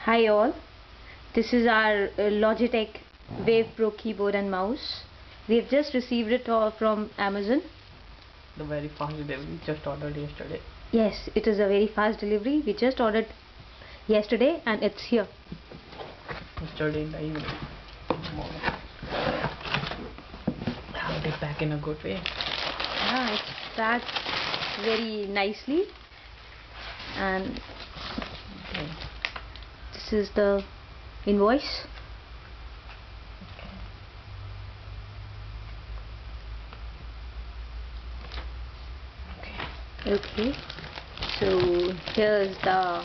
Hi all, this is our Logitech Wave Pro keyboard and mouse. We have just received it all from Amazon. The very fast delivery, just ordered yesterday. Yes, it is a very fast delivery. We just ordered yesterday and it's here. Yesterday in the evening. Tomorrow. Have it back in a good way. Yeah, it's packed very nicely. And Okay. this is the invoice. Okay, so here's the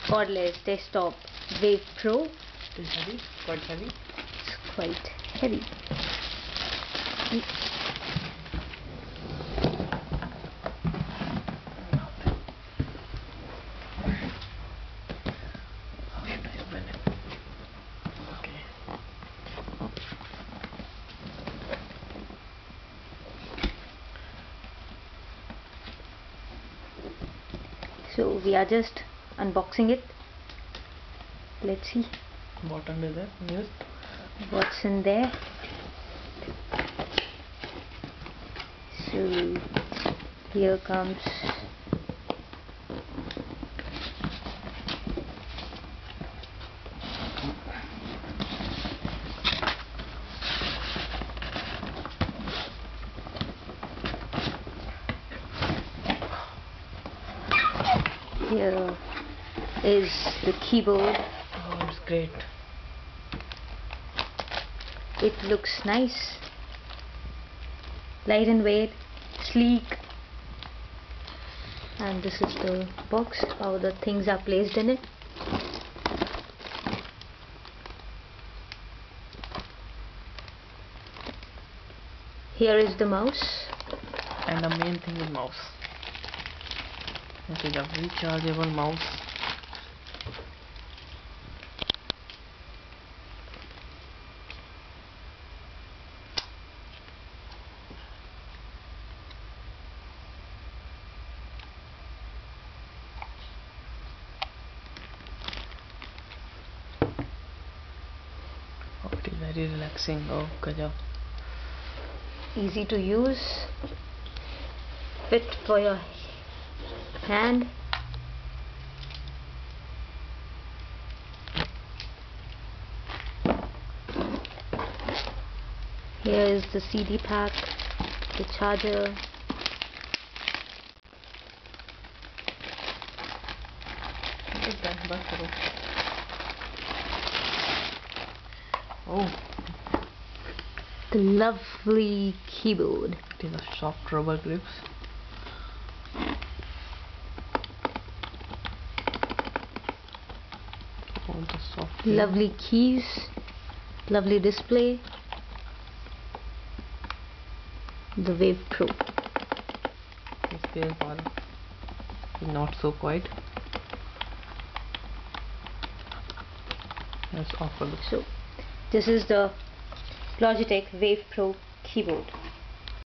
Cordless desktop Wave Pro. It is heavy, quite heavy. It's quite heavy. So we are just unboxing it. Let's see What under there? Yes. what's in there. So here comes here is the keyboard. Oh, it's great. It looks nice, light in weight, sleek, and this is the box, how the things are placed in it. Here is the mouse, And the main thing is mouse. It is a rechargeable mouse. Oh, it is very relaxing. Oh, Gajab. easy to use, fit for your hand. Here is the CD pack, the charger, What is that? Back karo. Oh, the lovely keyboard. it is a soft rubber grips. All the soft. Lovely keys, lovely display. The Wave Pro. The spare part is not so quiet. Let's offer the So this is the Logitech Wave Pro keyboard.